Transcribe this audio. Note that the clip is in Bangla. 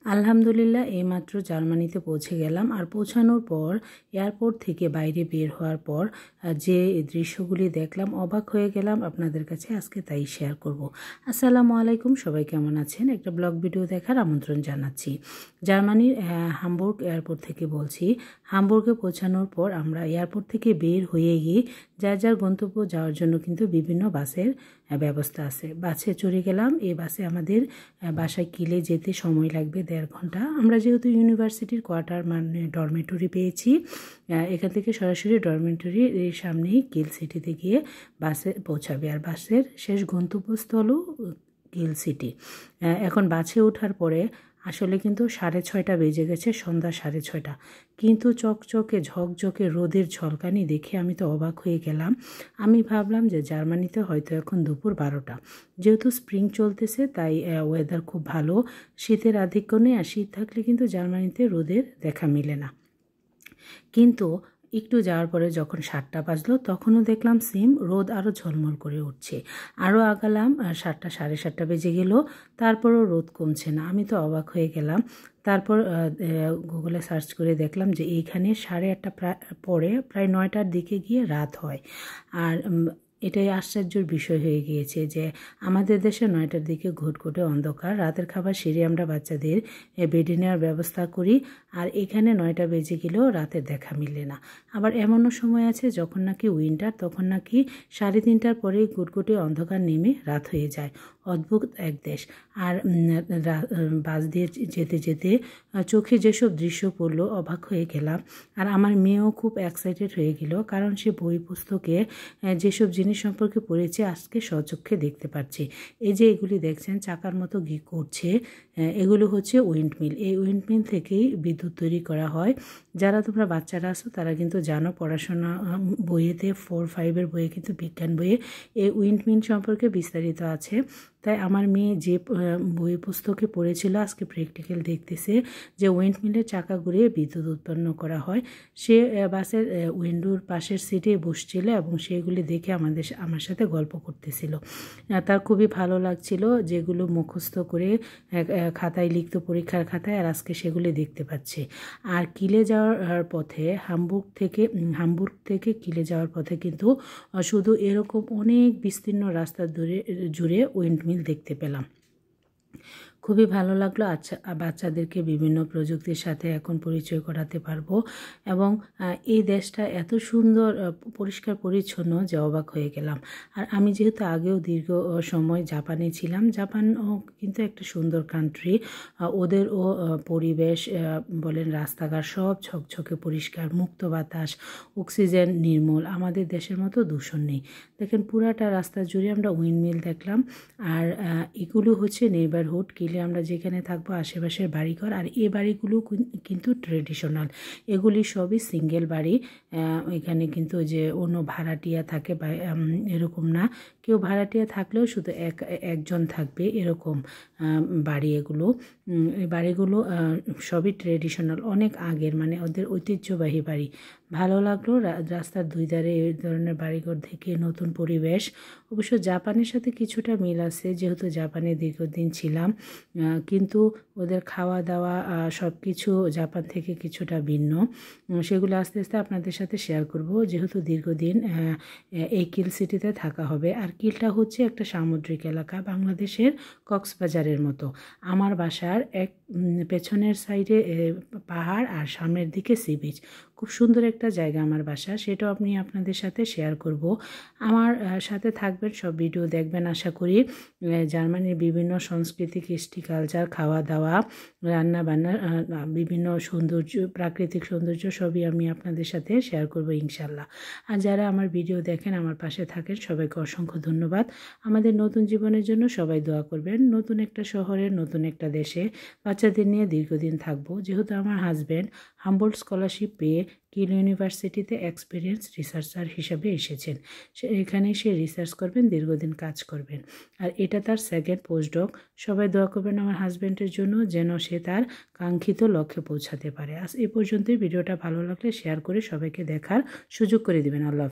আলহামদুলিল্লাহ এইমাত্র জার্মানিতে পৌঁছে গেলাম। আর পৌঁছানোর পর এয়ারপোর্ট থেকে বাইরে বের হওয়ার পর যে দৃশ্যগুলি দেখলাম অবাক হয়ে গেলাম, আপনাদের কাছে আজকে তাই শেয়ার করব। আসসালামু আলাইকুম, সবাই কেমন আছেন? একটা ব্লগ ভিডিও দেখার আমন্ত্রণ জানাচ্ছি। জার্মানির হামবুর্গ এয়ারপোর্ট থেকে বলছি। হামবুর্গে পৌঁছানোর পর আমরা এয়ারপোর্ট থেকে বের হয়ে গিয়ে যার যার গন্তব্য যাওয়ার জন্য কিন্তু বিভিন্ন বাসের ব্যবস্থা আছে। বাসে চড়ে গেলাম। এই বাসে আমাদের বাসায় কিলে যেতে সময় লাগবে 1.5 ঘন্টা। আমরা যেহেতু ইউনিভার্সিটির কোয়ার্টার মানে ডরমেটরি পেয়েছি, এখান থেকে সরাসরি ডরমেটরির সামনেই কিল সিটিতে গিয়ে বাসে পৌঁছাবে। আর বাসের শেষ গন্তব্যস্থলও কিল সিটি। এখন বাসে ওঠার পরে আসলে কিন্তু 6:30 বেজে গেছে, সন্ধ্যা 6:30। কিন্তু চকচকে ঝকঝকে রোদের ঝলকানি দেখে আমি তো অবাক হয়ে গেলাম। আমি ভাবলাম যে জার্মানিতে হয়তো এখন দুপুর 12টা। যেহেতু স্প্রিং চলতেছে তাই ওয়েদার খুব ভালো, শীতের আধিক্য নেই। আর শীত থাকলে কিন্তু জার্মানিতে রোদের দেখা মেলে না। কিন্তু একটু যাওয়ার পরে যখন 7টা বাজলো তখনও দেখলাম সেম রোদ আরও ঝলমল করে উঠছে। আরও আগালাম, 7টা 7:30 বেজে গেল, তারপরও রোদ কমছে না। আমি তো অবাক হয়ে গেলাম। তারপর গুগলে সার্চ করে দেখলাম যে এইখানে 8:30 পরে প্রায় 9টার দিকে গিয়ে রাত হয়। আর এটাই আশ্চর্যের বিষয় হয়ে গিয়েছে যে আমাদের দেশে 9টার দিকে ঘুটঘুটে অন্ধকার। রাতের খাবার সেরে আমরা বাচ্চাদের বেডে নেওয়ার ব্যবস্থা করি, আর এখানে 9টা বেজে গেলেও রাতের দেখা মিলে না। আবার এমনও সময় আছে যখন নাকি উইন্টার, তখন নাকি 3:30টার পরেই ঘুটঘুটে অন্ধকার নেমে রাত হয়ে যায়। অদ্ভুত এক দেশ। আর বাস দিয়ে যেতে যেতে চোখে যেসব দৃশ্য পড়লো অবাক হয়ে গেলাম। আর আমার মেয়েও খুব এক্সাইটেড হয়ে গেল, কারণ সে বই পুস্তকে যেসব জিনিস সম্পর্কে পড়েছে আজকে স্বচক্ষে দেখতে পাচ্ছি। এই যে এগুলি দেখছেন চাকার মতো করছে, এগুলো হচ্ছে উইন্ডমিল। এই উইন্ডমিল থেকেই বিদ্যুৎ তৈরি করা হয়। যারা তোমরা বাচ্চারা আছো তারা কিন্তু জানো, পড়াশোনা বইয়েতে 4-5 বইয়ে কিন্তু বিজ্ঞান বইয়ে এই উইন্ডমিল সম্পর্কে বিস্তারিত আছে। তাই আমার মেয়ে যে বই পুস্তকে পড়েছিল আজকে প্র্যাকটিক্যাল দেখতেছে যে উইন্ডমিলের চাকা ঘুরিয়ে বিদ্যুৎ উৎপন্ন করা হয়। সে বাসের উইন্ডোর পাশের সিটে বসছিল এবং সেগুলি দেখে আমার সাথে গল্প করতেছিল। তার খুবই ভালো লাগছিল, যেগুলো মুখস্থ করে খাতায় লিখত পরীক্ষার খাতায়, আর আজকে সেগুলি দেখতে পাচ্ছে। আর কিলে যাওয়ার পথে হামবুর্গ থেকে কিলে যাওয়ার পথে কিন্তু শুধু এরকম অনেক বিস্তীর্ণ রাস্তা জুড়ে উইন্ডমিল দেখতে পেলাম। খুবই ভালো লাগলো। আচ্ছা, বাচ্চাদেরকে বিভিন্ন প্রযুক্তির সাথে এখন পরিচয় করাতে পারবো। এবং এই দেশটা এত সুন্দর পরিষ্কার পরিচ্ছন্ন যে অবাক হয়ে গেলাম। আর আমি যেহেতু আগেও দীর্ঘ সময় জাপানে ছিলাম, জাপানও কিন্তু একটা সুন্দর কান্ট্রি। ওদেরও পরিবেশ বলেন, রাস্তাঘাট সব ঝকঝকে পরিষ্কার, মুক্ত বাতাস, অক্সিজেন নির্মল। আমাদের দেশের মতো দূষণ নেই। দেখেন পুরাটা রাস্তা জুড়ে আমরা উইন্ডমিল দেখলাম। আর এগুলো হচ্ছে নেইবারহুড। কিলে আমরা যেখানে থাকবো আশেপাশের বাড়িঘর, আর এই বাড়িগুলো কিন্তু ট্রেডিশনাল। এগুলি সবই সিঙ্গেল বাড়ি। এখানে কিন্তু যে অন্য ভাড়াটিয়া থাকে বা এরকম না, কেউ ভাড়াটিয়া থাকলেও শুধু একজন থাকবে এরকম বাড়ি এগুলো। এই বাড়িগুলো সবই ট্রেডিশনাল, অনেক আগের, মানে ওদের ঐতিহ্যবাহী বাড়ি। ভালো লাগলো রাস্তার দুই ধারে এই ধরনের বাড়িঘর দেখে, নতুন পরিবেশ। অবশ্য জাপানের সাথে কিছুটা মিল আছে, যেহেতু জাপানে দীর্ঘদিন ছিলাম, কিন্তু ওদের খাওয়া দাওয়া সব কিছু জাপান থেকে কিছুটা ভিন্ন। সেগুলো আস্তে আস্তে আপনাদের সাথে শেয়ার করব, যেহেতু দীর্ঘদিন এই কিল সিটিতে থাকা হবে। আর কিলটা হচ্ছে একটা সামুদ্রিক এলাকা, বাংলাদেশের কক্সবাজারের মতো। আমার বাসার পেছনের সাইডে পাহাড় আর সামনের দিকে সি বিচ। খুব সুন্দর একটা জায়গা আমার বাসা, সেটাও আমি আপনাদের সাথে শেয়ার করব। আমার সাথে থাকবেন, সব ভিডিও দেখবেন আশা করি। জার্মানির বিভিন্ন সংস্কৃতি, কৃষ্টি, কালচার, খাওয়া দাওয়া, রান্না বান্না, বিভিন্ন সৌন্দর্য, প্রাকৃতিক সৌন্দর্য সবই আমি আপনাদের সাথে শেয়ার করব ইনশাল্লাহ। আর যারা আমার ভিডিও দেখেন, আমার পাশে থাকেন, সবাইকে অসংখ্য ধন্যবাদ। আমাদের নতুন জীবনের জন্য সবাই দোয়া করবেন। নতুন একটা শহরে, নতুন একটা দেশে বাচ্চাদের নিয়ে দীর্ঘদিন থাকবো। যেহেতু আমার হাজব্যান্ড হাম্বোল্ট স্কলারশিপ পেয়ে কিল ইউনিভার্সিটিতে এক্সপিরিয়েন্স রিসার্চার হিসাবে এসেছেন, এখানেই সে রিসার্চ করবেন, দীর্ঘদিন কাজ করবেন। আর এটা তার সেকেন্ড পোস্টডক। সবাই দোয়া করবেন আমার হাজব্যান্ডের জন্য, যেন সে তার কাঙ্ক্ষিত লক্ষ্যে পৌঁছাতে পারে। আজ এ পর্যন্তই। ভিডিওটা ভালো লাগলে শেয়ার করে সবাইকে দেখার সুযোগ করে দিবেন। আল্লাহ।